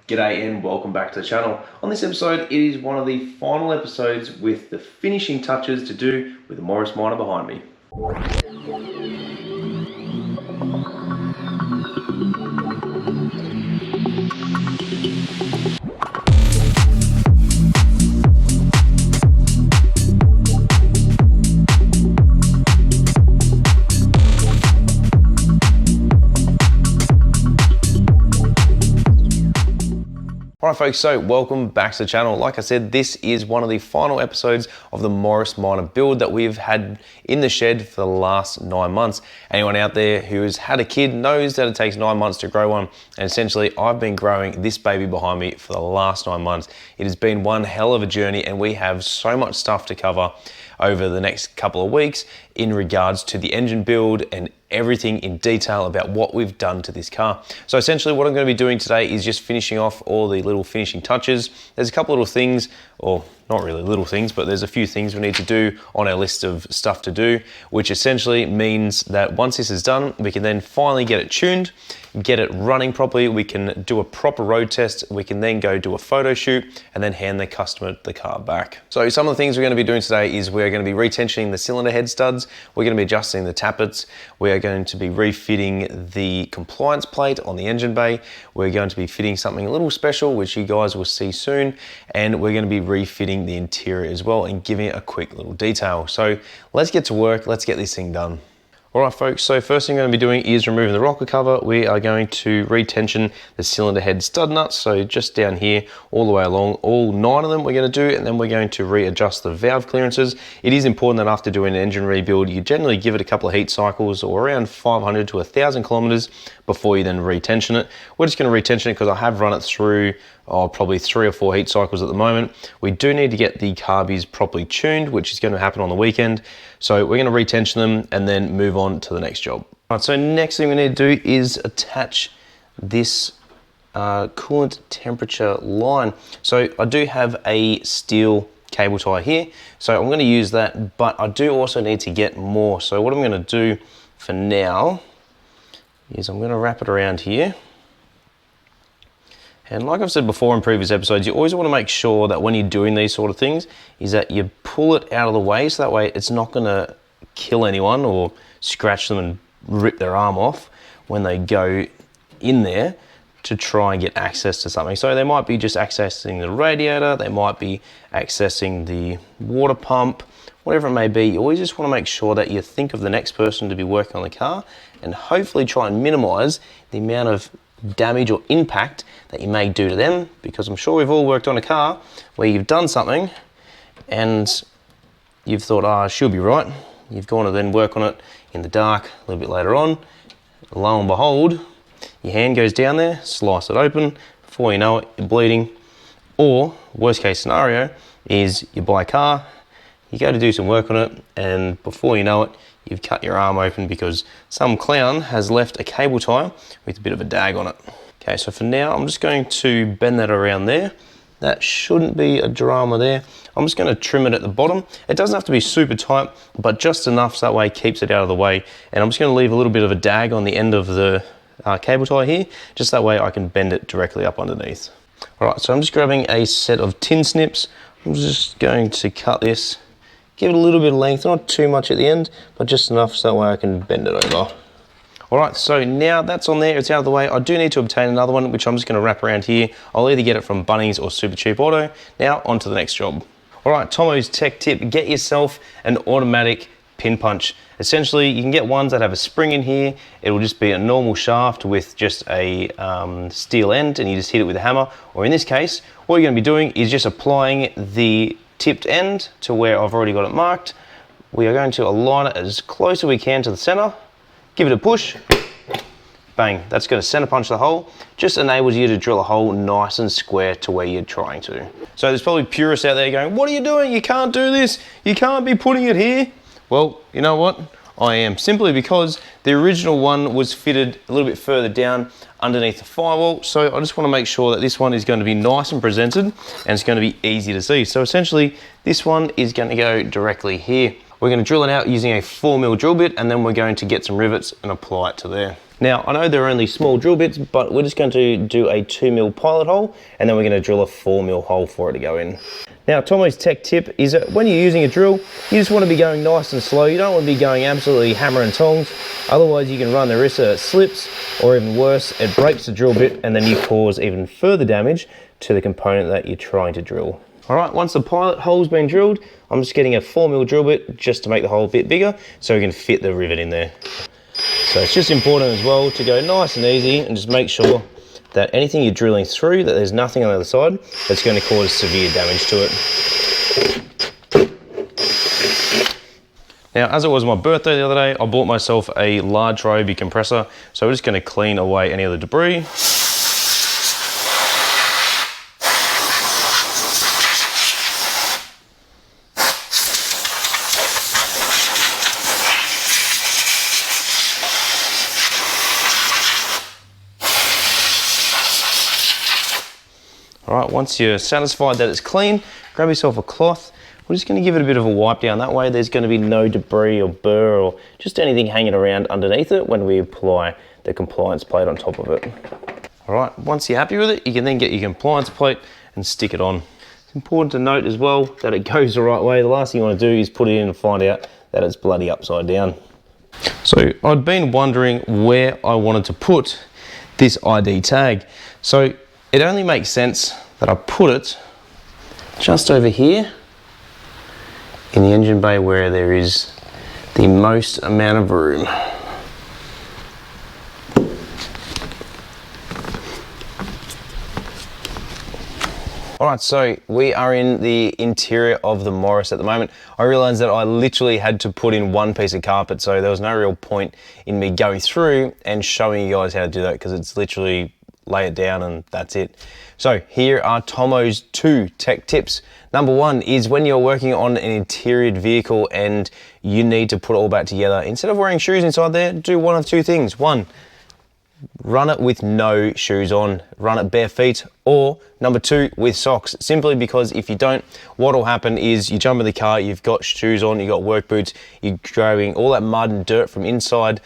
G'day and welcome back to the channel. On this episode, it is one of the final episodes with the finishing touches to do with the Morris Minor behind me. Alright folks, so welcome back to the channel. Like I said, this is one of the final episodes of the Morris Minor build that we've had in the shed for the last 9 months. Anyone out there who has had a kid knows that it takes 9 months to grow one, and essentially I've been growing this baby behind me for the last 9 months. It has been one hell of a journey and we have so much stuff to cover over the next couple of weeks in regards to the engine build and everything in detail about what we've done to this car. So essentially what I'm going to be doing today is just finishing off all the little finishing touches. There's a couple little things, or not really little things, but there's a few things we need to do on our list of stuff to do, which essentially means that once this is done, we can then finally get it tuned, get it running properly, we can do a proper road test, we can then go do a photo shoot, and then hand the customer the car back. So some of the things we're going to be doing today is we're going to be retensioning the cylinder head studs, we're going to be adjusting the tappets, we're going to be refitting the compliance plate on the engine bay, we're going to be fitting something a little special, which you guys will see soon, and we're going to be refitting the interior as well and giving it a quick little detail. So let's get to work, let's get this thing done. Alright folks, so first thing I'm going to be doing is removing the rocker cover. We are going to retension the cylinder head stud nuts, so just down here all the way along, all 9 of them we're going to do, and then we're going to readjust the valve clearances. It is important that after doing an engine rebuild, you generally give it a couple of heat cycles or around 500 to 1,000 kilometers before you then retension it. We're just going to retension it because I have run it through probably 3 or 4 heat cycles at the moment. We do need to get the carbies properly tuned, which is going to happen on the weekend. So we're going to retension them and then move on to the next job. All right, so next thing we need to do is attach this coolant temperature line. So I do have a steel cable tie here, so I'm going to use that, but I do also need to get more. So what I'm going to do for now is I'm going to wrap it around here. And like I've said before in previous episodes, you always want to make sure that when you're doing these sort of things is that you pull it out of the way, so that way it's not going to kill anyone or scratch them and rip their arm off when they go in there to try and get access to something. So they might be just accessing the radiator, they might be accessing the water pump, whatever it may be. You always just want to make sure that you think of the next person to be working on the car and hopefully try and minimize the amount of damage or impact that you may do to them, because I'm sure we've all worked on a car where you've done something and you've thought, oh, she'll be right. You've gone to then work on it in the dark a little bit later on. Lo and behold, your hand goes down there, slice it open, before you know it, you're bleeding. Or, worst case scenario, is you buy a car, you go to do some work on it, and before you know it, you've cut your arm open because some clown has left a cable tie with a bit of a dag on it. Okay, so for now, I'm just going to bend that around there. That shouldn't be a drama there. I'm just going to trim it at the bottom. It doesn't have to be super tight, but just enough so that way it keeps it out of the way. And I'm just going to leave a little bit of a dag on the end of the cable tie here, just that way I can bend it directly up underneath. All right, so I'm just grabbing a set of tin snips. I'm just going to cut this, give it a little bit of length, not too much at the end, but just enough so that way I can bend it over. All right, so now that's on there, it's out of the way. I do need to obtain another one, which I'm just gonna wrap around here. I'll either get it from Bunnings or Super Cheap Auto. Now, on to the next job. All right, Tomo's tech tip, get yourself an automatic pin punch. Essentially, you can get ones that have a spring in here. It'll just be a normal shaft with just a steel end, and you just hit it with a hammer. Or in this case, what you're gonna be doing is just applying the tipped end to where I've already got it marked. We are going to align it as close as we can to the center, give it a push, bang, that's going to center punch the hole. Just enables you to drill a hole nice and square to where you're trying to. So there's probably purists out there going, what are you doing? You can't do this. You can't be putting it here. Well, you know what? I am, simply because the original one was fitted a little bit further down underneath the firewall. So I just want to make sure that this one is going to be nice and presented and it's going to be easy to see. So essentially this one is going to go directly here. We're going to drill it out using a 4mm drill bit, and then we're going to get some rivets and apply it to there. Now, I know they're only small drill bits, but we're just going to do a 2mm pilot hole, and then we're going to drill a 4mm hole for it to go in. Now, Tomo's tech tip is that when you're using a drill, you just want to be going nice and slow. You don't want to be going absolutely hammer and tongs. Otherwise, you can run the risk that it slips, or even worse, it breaks the drill bit, and then you cause even further damage to the component that you're trying to drill. All right, once the pilot hole's been drilled, I'm just getting a 4mm drill bit just to make the hole a bit bigger so we can fit the rivet in there. So it's just important as well to go nice and easy and just make sure that anything you're drilling through, that there's nothing on the other side that's going to cause severe damage to it. Now, as it was my birthday the other day, I bought myself a large Ryobi compressor. So we're just going to clean away any of the debris. All right, once you're satisfied that it's clean, grab yourself a cloth. We're just going to give it a bit of a wipe down. That way there's going to be no debris or burr or just anything hanging around underneath it when we apply the compliance plate on top of it. All right, once you're happy with it, you can then get your compliance plate and stick it on. It's important to note as well that it goes the right way. The last thing you want to do is put it in and find out that it's bloody upside down. So I'd been wondering where I wanted to put this ID tag. So it only makes sense that I put it just over here in the engine bay where there is the most amount of room. All right, so we are in the interior of the Morris at the moment. I realized that I literally had to put in one piece of carpet, so there was no real point in me going through and showing you guys how to do that because it's literally lay it down and that's it. So here are Tomo's 2 tech tips. Number 1 is when you're working on an interior vehicle and you need to put it all back together, instead of wearing shoes inside there, do one of 2 things. 1, run it with no shoes on, run it bare feet, or number 2, with socks. Simply because if you don't, what will happen is you jump in the car, you've got shoes on, you've got work boots, you're grabbing all that mud and dirt from inside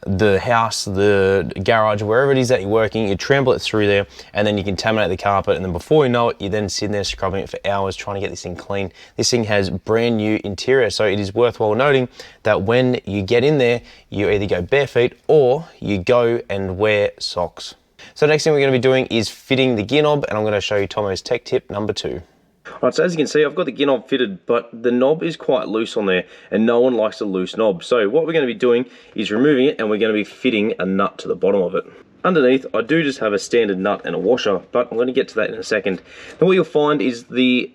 the house, the garage, wherever it is that you're working, you trample it through there and then you contaminate the carpet, and then before you know it, you're then sitting there scrubbing it for hours trying to get this thing clean. This thing has brand new interior, so it is worthwhile noting that when you get in there, you either go bare feet or you go and wear socks. So the next thing we're going to be doing is fitting the gear knob, and I'm going to show you Tomo's tech tip number 2. Alright, so as you can see, I've got the gear knob fitted, but the knob is quite loose on there, and no one likes a loose knob. So what we're going to be doing is removing it, and we're going to be fitting a nut to the bottom of it. Underneath, I do just have a standard nut and a washer, but I'm going to get to that in a second. And what you'll find is the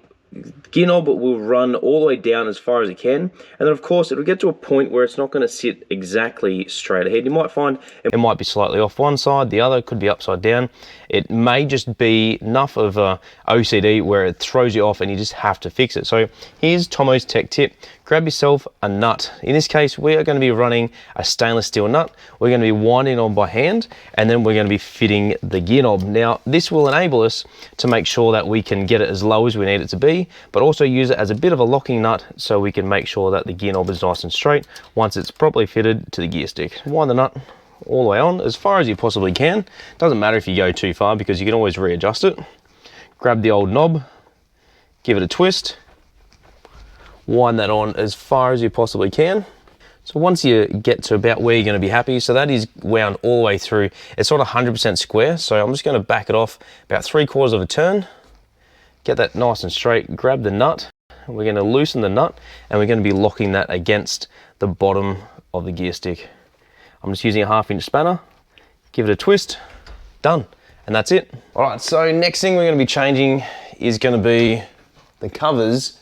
gear knob will run all the way down as far as it can, and then of course it'll get to a point where it's not going to sit exactly straight ahead. You might find it might be slightly off one side, the other could be upside down. It may just be enough of a OCD where it throws you off and you just have to fix it. So here's Tomo's tech tip. Grab yourself a nut. In this case, we are going to be running a stainless steel nut. We're going to be winding on by hand, and then we're going to be fitting the gear knob. Now, this will enable us to make sure that we can get it as low as we need it to be, but also use it as a bit of a locking nut so we can make sure that the gear knob is nice and straight once it's properly fitted to the gear stick. Wind the nut all the way on as far as you possibly can. Doesn't matter if you go too far because you can always readjust it. Grab the old knob, give it a twist, wind that on as far as you possibly can. So once you get to about where you're going to be happy, so that is wound all the way through. It's not 100% square, so I'm just going to back it off about 3/4 of a turn, get that nice and straight, grab the nut, and we're going to loosen the nut, and we're going to be locking that against the bottom of the gear stick. I'm just using a 1/2-inch spanner, give it a twist, done, and that's it. All right, so next thing we're going to be changing is going to be the covers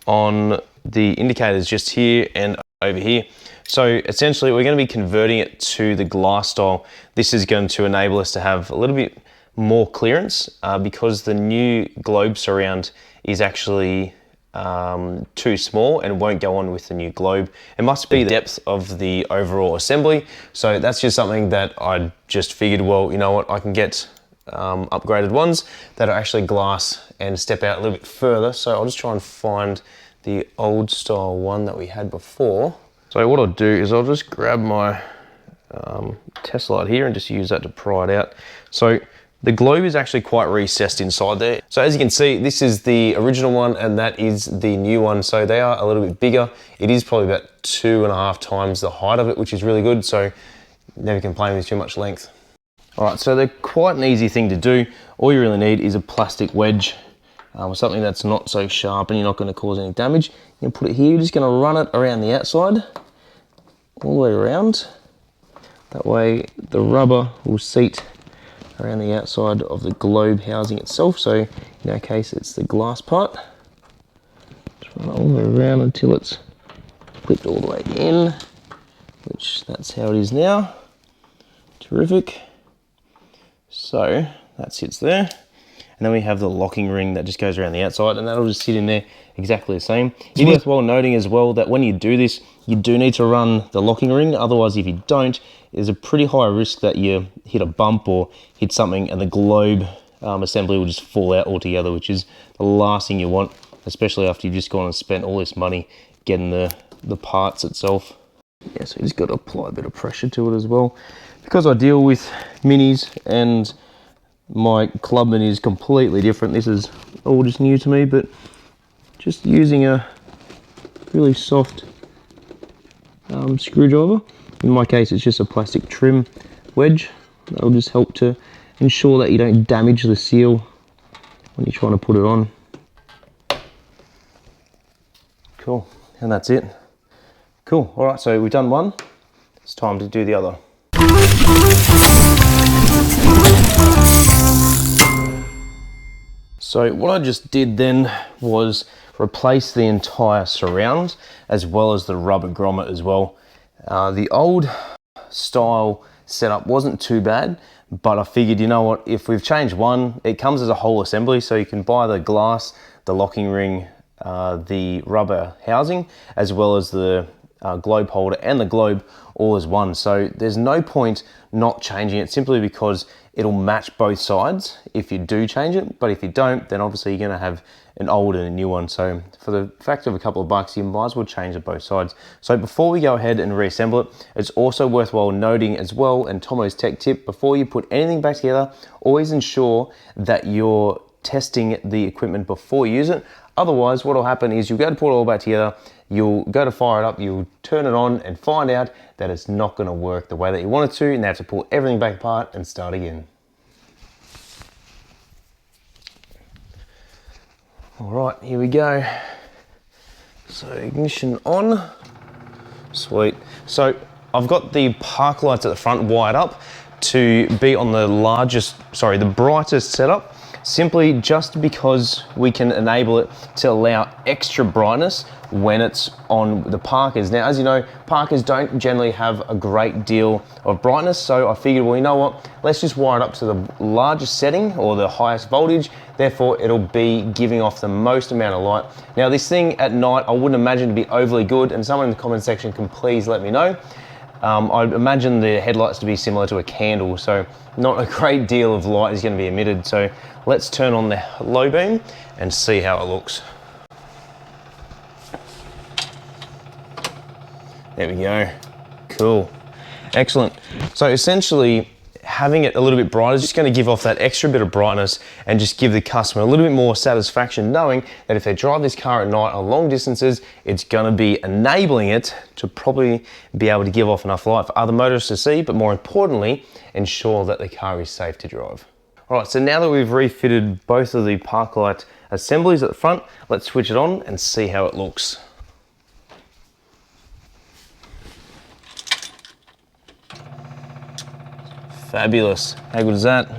on the indicators just here and over here. So essentially we're going to be converting it to the glass style. This is going to enable us to have a little bit more clearance because the new globe surround is actually too small and won't go on with the new globe. It must be the depth of the overall assembly. So that's just something that I just figured, well, you know what, I can get upgraded ones that are actually glass and step out a little bit further. So I'll just try and find the old style one that we had before. So what I'll do is I'll just grab my test light here and just use that to pry it out. So the globe is actually quite recessed inside there. So as you can see, this is the original one and that is the new one. So they are a little bit bigger. It is probably about 2.5 times the height of it, which is really good. So never complain with too much length. All right, so they're quite an easy thing to do. All you really need is a plastic wedge or something that's not so sharp and you're not going to cause any damage. You can put it here, you're just going to run it around the outside, all the way around. That way the rubber will seat around the outside of the globe housing itself. So in our case, it's the glass part. Just run it all the way around until it's clipped all the way in, which that's how it is now. Terrific. So that sits there. And then we have the locking ring that just goes around the outside and that'll just sit in there exactly the same. It's worthwhile noting as well that when you do this, you do need to run the locking ring. Otherwise, if you don't, there's a pretty high risk that you hit a bump or hit something and the globe assembly will just fall out altogether, which is the last thing you want, especially after you've just gone and spent all this money getting the parts itself. Yeah, so you just got to apply a bit of pressure to it as well. Because I deal with minis and my Clubman is completely different. This is all just new to me, but just using a really soft screwdriver. In my case, it's just a plastic trim wedge. That'll just help to ensure that you don't damage the seal when you're trying to put it on. Cool, and that's it. Cool, all right, so we've done one. It's time to do the other. So what I just did then was replace the entire surround as well as the rubber grommet as well. The old style setup wasn't too bad, but I figured, you know what, if we've changed one, it comes as a whole assembly, so you can buy the glass, the locking ring, the rubber housing, as well as the globe holder and the globe all as one. So there's no point not changing it simply because it'll match both sides if you do change it, but if you don't, then obviously you're gonna have an old and a new one. So for the factor of a couple of bucks, you might as well change it both sides. So before we go ahead and reassemble it, it's also worthwhile noting as well, and Tomo's tech tip, before you put anything back together, always ensure that you're testing the equipment before you use it. Otherwise, what'll happen is you'll go to put it all back together, you'll go to fire it up, you'll turn it on and find out that it's not gonna work the way that you want it to, and have to pull everything back apart and start again. All right, here we go. So ignition on, sweet. So I've got the park lights at the front wired up to be on the brightest setup, simply just because we can enable it to allow extra brightness when it's on the Parkers. Now, as you know, Parkers don't generally have a great deal of brightness, so I figured, well, you know what, let's just wire it up to the largest setting or the highest voltage, therefore it'll be giving off the most amount of light. Now, this thing at night, I wouldn't imagine to be overly good, and someone in the comment section can please let me know. I'd imagine the headlights to be similar to a candle, so not a great deal of light is going to be emitted. So let's turn on the low beam and see how it looks. There we go. Cool. Excellent. So essentially, having it a little bit brighter is just going to give off that extra bit of brightness and just give the customer a little bit more satisfaction knowing that if they drive this car at night on long distances, it's going to be enabling it to probably be able to give off enough light for other motorists to see, but more importantly, ensure that the car is safe to drive. All right, so now that we've refitted both of the park light assemblies at the front, let's switch it on and see how it looks. Fabulous. How good is that?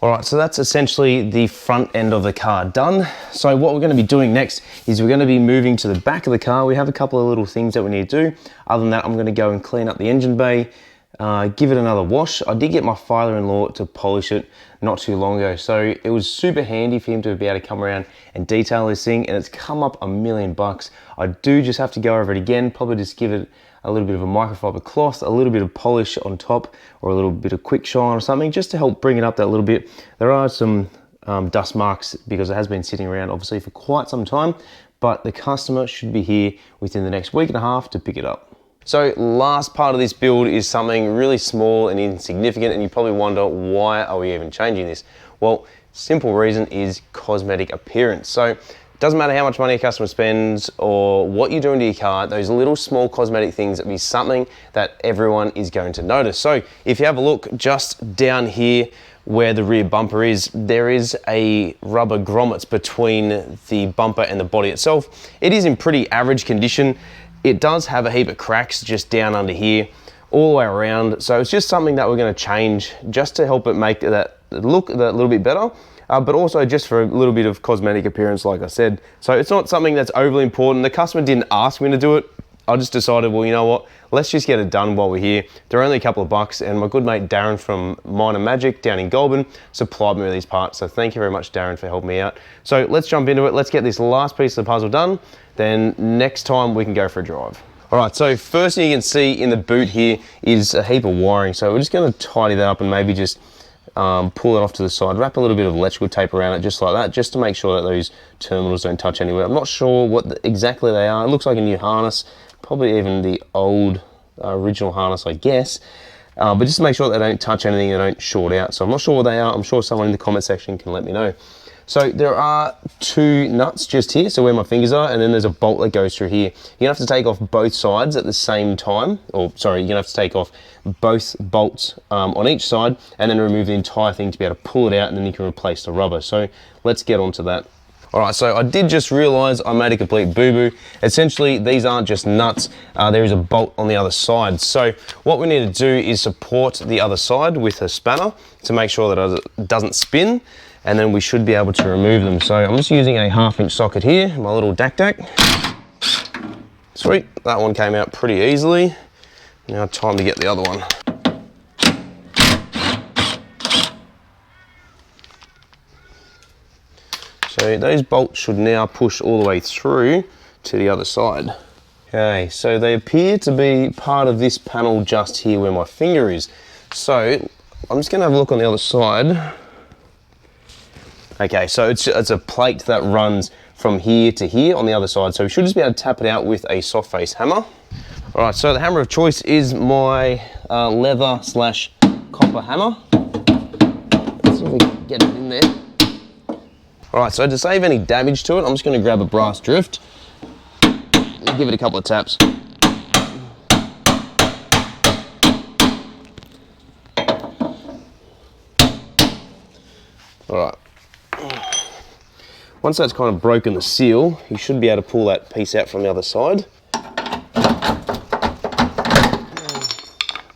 All right, so that's essentially the front end of the car done. So what we're going to be doing next is we're going to be moving to the back of the car. We have a couple of little things that we need to do. Other than that, I'm going to go and clean up the engine bay, give it another wash. I did get my father-in-law to polish it not too long ago, so it was super handy for him to be able to come around and detail this thing, and it's come up $1 million. I do just have to go over it again, probably just give it a little bit of a microfiber cloth, a little bit of polish on top, or a little bit of quick shine or something, just to help bring it up that little bit. There are some dust marks because it has been sitting around obviously for quite some time, but the customer should be here within the next week and a half to pick it up. So last part of this build is something really small and insignificant, and you probably wonder, why are we even changing this? Well, simple reason is cosmetic appearance. So it doesn't matter how much money a customer spends or what you're doing to your car, those little small cosmetic things will be something that everyone is going to notice. So if you have a look just down here where the rear bumper is, there is a rubber grommets between the bumper and the body itself. It is in pretty average condition. It does have a heap of cracks just down under here, all the way around. So it's just something that we're gonna change just to help it make that look a little bit better, but also just for a little bit of cosmetic appearance, like I said. So it's not something that's overly important. The customer didn't ask me to do it. I just decided, well, you know what? Let's just get it done while we're here. They're only a couple of bucks, and my good mate Darren from Minor Magic down in Goulburn supplied me with these parts. So thank you very much, Darren, for helping me out. So let's jump into it. Let's get this last piece of the puzzle done. Then next time we can go for a drive. All right, so first thing you can see in the boot here is a heap of wiring. So we're just gonna tidy that up and maybe just pull it off to the side, wrap a little bit of electrical tape around it just like that, just to make sure that those terminals don't touch anywhere. I'm not sure what exactly they are. It looks like a new harness, probably even the old original harness, I guess. But just to make sure that they don't touch anything, they don't short out. So I'm not sure what they are. I'm sure someone in the comment section can let me know. So there are two nuts just here, so where my fingers are, and then there's a bolt that goes through here. You're gonna have to take off both sides at the same time, or sorry, you're gonna have to take off both bolts on each side and then remove the entire thing to be able to pull it out, and then you can replace the rubber. So let's get onto that. All right, so I did just realize I made a complete boo-boo. Essentially, these aren't just nuts, there is a bolt on the other side. So what we need to do is support the other side with a spanner to make sure that it doesn't spin, and then we should be able to remove them. So I'm just using a 1/2 inch socket here, my little DAC. Sweet, that one came out pretty easily. Now time to get the other one. So those bolts should now push all the way through to the other side. Okay, so they appear to be part of this panel just here where my finger is. So I'm just gonna have a look on the other side. Okay, so it's a plate that runs from here to here on the other side. So we should just be able to tap it out with a soft face hammer. All right, so the hammer of choice is my leather / copper hammer. Let's see if we can get it in there. All right, so to save any damage to it, I'm just gonna grab a brass drift and give it a couple of taps. All right. Once that's kind of broken the seal, you should be able to pull that piece out from the other side.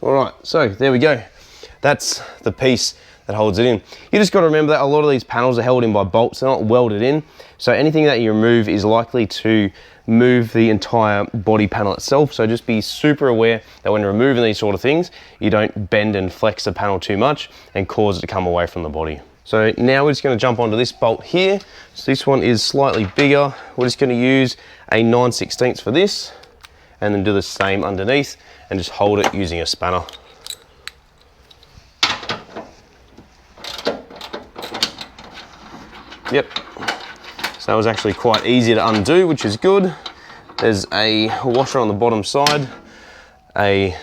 All right, so there we go. That's the piece that holds it in. You just got to remember that a lot of these panels are held in by bolts, they're not welded in. So anything that you remove is likely to move the entire body panel itself. So just be super aware that when removing these sort of things, you don't bend and flex the panel too much and cause it to come away from the body. So now we're just going to jump onto this bolt here. So this one is slightly bigger. We're just going to use a 9/16 for this, and then do the same underneath and just hold it using a spanner. Yep, so that was actually quite easy to undo, which is good. There's a washer on the bottom side, a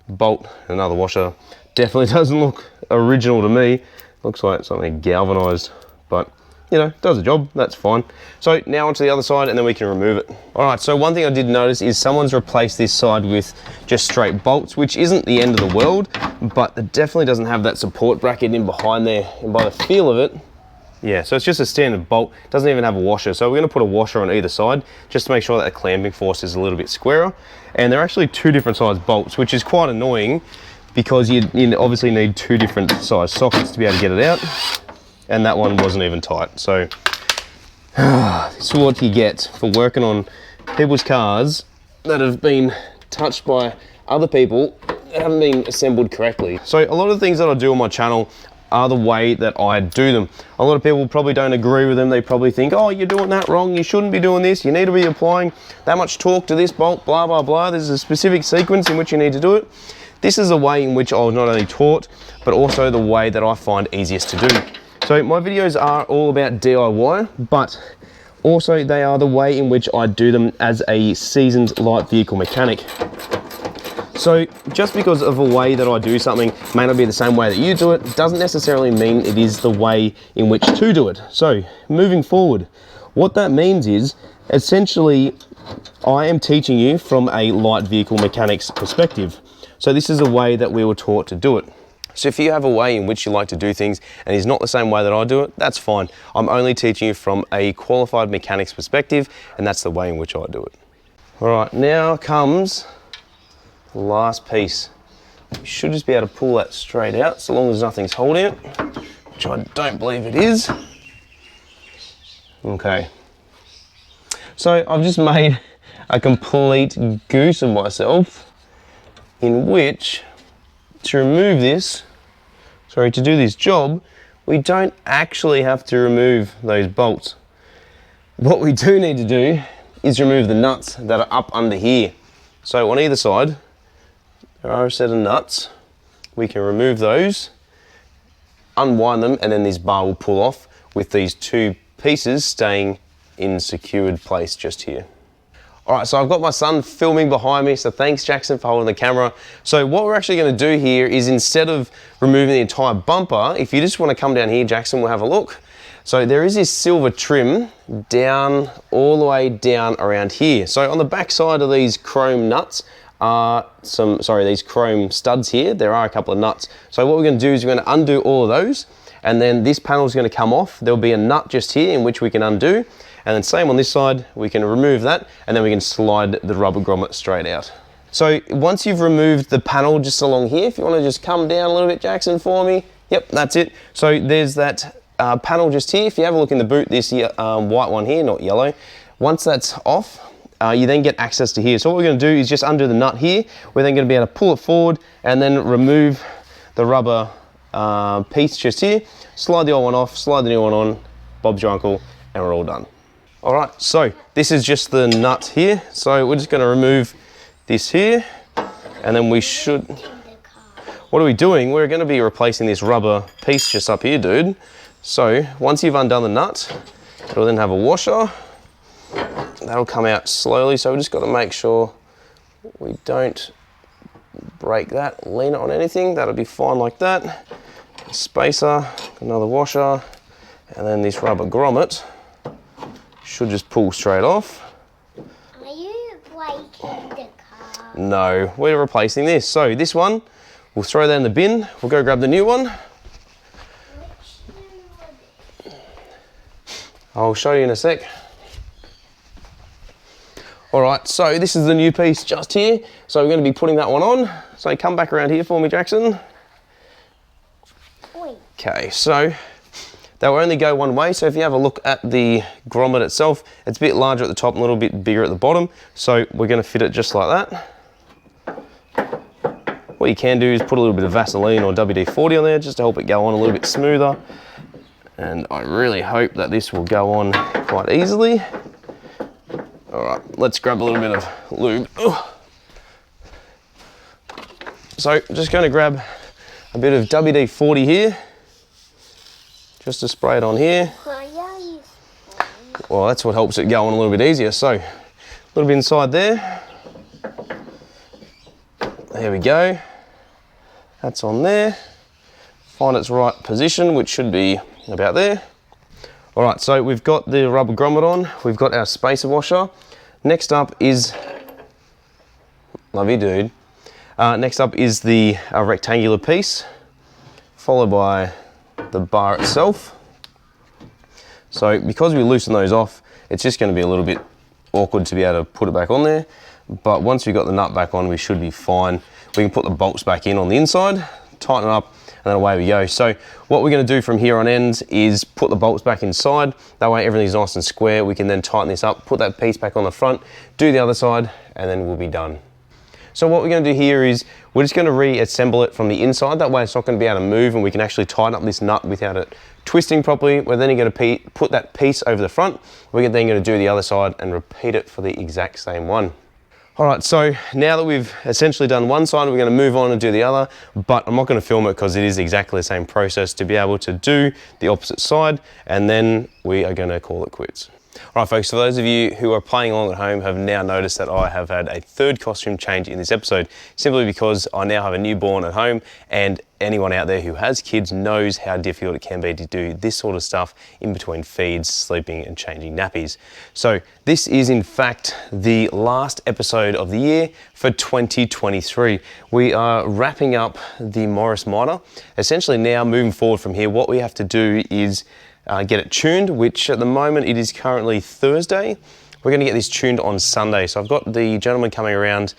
bolt, another washer. Definitely doesn't look original to me. Looks like something galvanized, but you know, does the job, that's fine. So now onto the other side and then we can remove it. All right, so one thing I did notice is someone's replaced this side with just straight bolts, which isn't the end of the world, but it definitely doesn't have that support bracket in behind there. And by the feel of it, yeah, so it's just a standard bolt, doesn't even have a washer. So we're gonna put a washer on either side just to make sure that the clamping force is a little bit squarer. And they're actually two different size bolts, which is quite annoying because you obviously need two different size sockets to be able to get it out. And that one wasn't even tight. So this is what you get for working on people's cars that have been touched by other people that haven't been assembled correctly. So a lot of the things that I do on my channel are the way that I do them. A lot of people probably don't agree with them. They probably think, oh, you're doing that wrong. You shouldn't be doing this. You need to be applying that much torque to this bolt, blah, blah, blah. There's a specific sequence in which you need to do it. This is the way in which I was not only taught, but also the way that I find easiest to do. So my videos are all about DIY, but also they are the way in which I do them as a seasoned light vehicle mechanic. So just because of a way that I do something may not be the same way that you do it, doesn't necessarily mean it is the way in which to do it. So moving forward, what that means is essentially I am teaching you from a light vehicle mechanic's perspective. So this is the way that we were taught to do it. So if you have a way in which you like to do things and it's not the same way that I do it, that's fine. I'm only teaching you from a qualified mechanic's perspective, and that's the way in which I do it. All right, now comes the last piece. You should just be able to pull that straight out so long as nothing's holding it, which I don't believe it is. Okay. So I've just made a complete goose of myself, in which to remove this, to do this job, we don't actually have to remove those bolts. What we do need to do is remove the nuts that are up under here. So on either side, there are a set of nuts. We can remove those, unwind them, and then this bar will pull off with these two pieces staying in secured place just here. All right, so I've got my son filming behind me, so thanks Jackson for holding the camera. So what we're actually gonna do here is, instead of removing the entire bumper, if you just wanna come down here, Jackson, we'll have a look. So there is this silver trim down, all the way down around here. So on the back side of these chrome nuts are these chrome studs here, there are a couple of nuts. So what we're gonna do is we're gonna undo all of those, and then this panel is gonna come off. There'll be a nut just here in which we can undo. And then same on this side, we can remove that, and then we can slide the rubber grommet straight out. So once you've removed the panel just along here, if you want to just come down a little bit, Jackson, for me. Yep, that's it. So there's that panel just here. If you have a look in the boot, this white one here, not yellow. Once that's off, you then get access to here. So what we're going to do is just undo the nut here. We're then going to be able to pull it forward and then remove the rubber piece just here. Slide the old one off, slide the new one on, Bob's your uncle, and we're all done. All right, so this is just the nut here. So we're just gonna remove this here, and then we should, what are we doing? We're gonna be replacing this rubber piece just up here, dude. So once you've undone the nut, it'll then have a washer. That'll come out slowly, so we just gotta make sure we don't break that, lean it on anything. That'll be fine like that. Spacer, another washer, and then this rubber grommet should just pull straight off. Are you breaking the car? No, we're replacing this. So this one, we'll throw that in the bin. We'll go grab the new one. Which new one? I'll show you in a sec. All right, so this is the new piece just here. So we're gonna be putting that one on. So come back around here for me, Jackson. Okay, so they will only go one way. So if you have a look at the grommet itself, it's a bit larger at the top and a little bit bigger at the bottom. So we're gonna fit it just like that. What you can do is put a little bit of Vaseline or WD-40 on there just to help it go on a little bit smoother. And I really hope that this will go on quite easily. All right, let's grab a little bit of lube. So just gonna grab a bit of WD-40 here, just to spray it on here. Well, that's what helps it go on a little bit easier. So a little bit inside there. There we go. That's on there. Find its right position, which should be about there. All right, so we've got the rubber grommet on. We've got our spacer washer. Next up is, love you, dude. Next up is the rectangular piece, followed by the bar itself. So because we loosen those off, it's just going to be a little bit awkward to be able to put it back on there. But once we've got the nut back on, we should be fine. We can put the bolts back in on the inside, tighten it up, and then away we go. So what we're going to do from here on end is put the bolts back inside. That way everything's nice and square. We can then tighten this up, put that piece back on the front, do the other side, and then we'll be done. So what we're going to do here is we're just going to reassemble it from the inside. That way it's not going to be able to move and we can actually tighten up this nut without it twisting properly. We're then going to put that piece over the front. We're then going to do the other side and repeat it for the exact same one. All right, so now that we've essentially done one side, we're going to move on and do the other, but I'm not going to film it because it is exactly the same process to be able to do the opposite side, and then we are going to call it quits. All right, folks, for those of you who are playing along at home have now noticed that I have had a third costume change in this episode, simply because I now have a newborn at home, and anyone out there who has kids knows how difficult it can be to do this sort of stuff in between feeds, sleeping and changing nappies. So this is in fact the last episode of the year for 2023. We are wrapping up the Morris Minor. Essentially now moving forward from here, what we have to do is get it tuned, which at the moment it is currently Thursday. We're going to get this tuned on Sunday. So I've got the gentleman coming around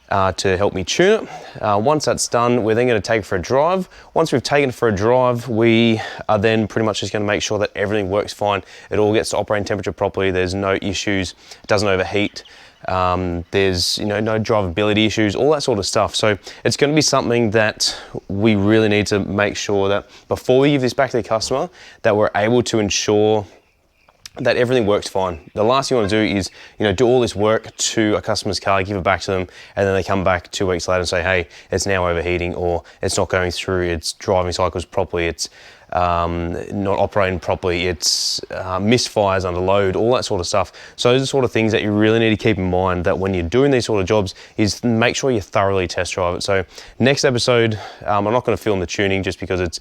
to help me tune it. Once that's done, we're then going to take it for a drive. Once we've taken it for a drive, we are then pretty much just going to make sure that everything works fine. It all gets to operating temperature properly. There's no issues. It doesn't overheat. There's no drivability issues, all that sort of stuff. So it's going to be something that we really need to make sure that before we give this back to the customer, that we're able to ensure that everything works fine. The last thing you want to do is, do all this work to a customer's car, give it back to them, and then they come back 2 weeks later and say, hey, it's now overheating, or it's not going through its driving cycles properly, it's not operating properly, it's misfires under load, all that sort of stuff. So those are the sort of things that you really need to keep in mind, that when you're doing these sort of jobs is make sure you thoroughly test drive it. So next episode, I'm not going to film the tuning just because it's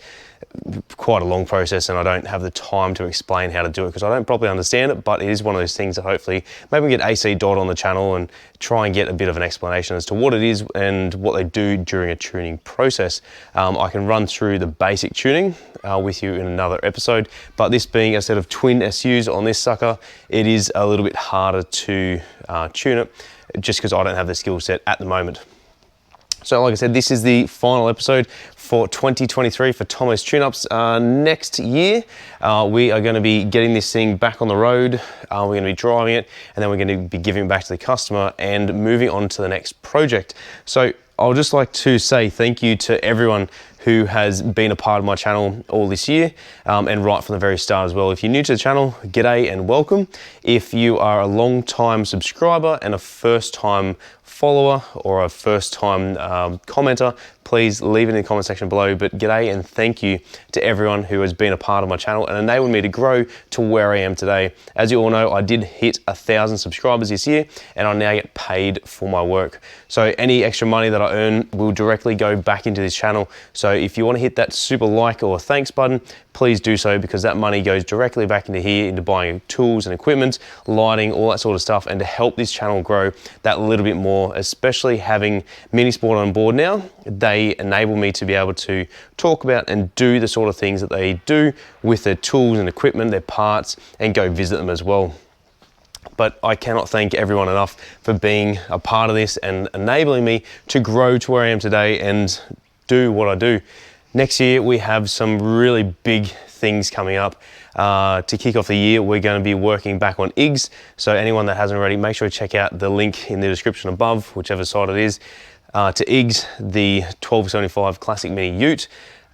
quite a long process and I don't have the time to explain how to do it because I don't properly understand it, but it is one of those things that hopefully maybe we get AC Dot on the channel and try and get a bit of an explanation as to what it is and what they do during a tuning process. I can run through the basic tuning with you in another episode, but this being a set of twin SUs on this sucker, it is a little bit harder to tune it just because I don't have the skill set at the moment. So like I said, this is the final episode for 2023 for Tomo's Tune-Ups. Next year, we are going to be getting this thing back on the road. We're going to be driving it, and then we're going to be giving it back to the customer and moving on to the next project. So I'll just like to say thank you to everyone who has been a part of my channel all this year, and right from the very start as well. If you're new to the channel, g'day and welcome. If you are a long-time subscriber and a first-time follower or a first-time commenter, please leave it in the comment section below. But g'day and thank you to everyone who has been a part of my channel and enabled me to grow to where I am today. As you all know, I did hit 1,000 subscribers this year, and I now get paid for my work. So any extra money that I earn will directly go back into this channel. So if you want to hit that super like or thanks button, please do so, because that money goes directly back into here, into buying tools and equipment, lighting, all that sort of stuff, and to help this channel grow that little bit more, especially having Minisport on board now. They enable me to be able to talk about and do the sort of things that they do with their tools and equipment, their parts, and go visit them as well. But I cannot thank everyone enough for being a part of this and enabling me to grow to where I am today and do what I do. Next year, we have some really big things coming up. To kick off the year, we're going to be working back on IGs. So anyone that hasn't already, make sure to check out the link in the description above, whichever side it is, to IGs, the 1275 Classic Mini Ute.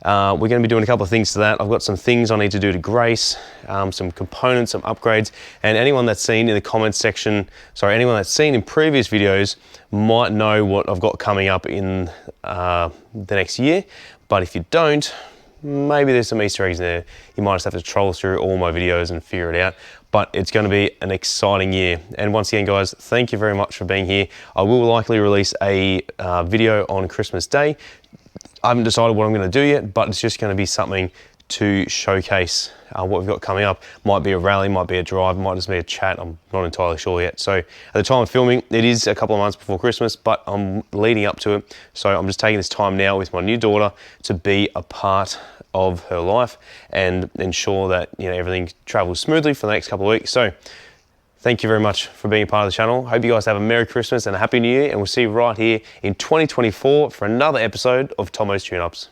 We're going to be doing a couple of things to that. I've got some things I need to do to grace, some components, some upgrades, and anyone that's seen in the comments section, anyone that's seen in previous videos might know what I've got coming up in the next year. But if you don't, maybe there's some Easter eggs in there. You might just have to troll through all my videos and figure it out. But it's going to be an exciting year. And once again, guys, thank you very much for being here. I will likely release a video on Christmas Day. I haven't decided what I'm going to do yet, but it's just going to be something to showcase what we've got coming up. Might be a rally, might be a drive, might just be a chat. I'm not entirely sure yet. So at the time of filming, it is a couple of months before Christmas, but I'm leading up to it. So I'm just taking this time now with my new daughter to be a part of her life and ensure that everything travels smoothly for the next couple of weeks. So thank you very much for being a part of the channel. Hope you guys have a Merry Christmas and a Happy New Year, and we'll see you right here in 2024 for another episode of Tomo's Tune-Ups.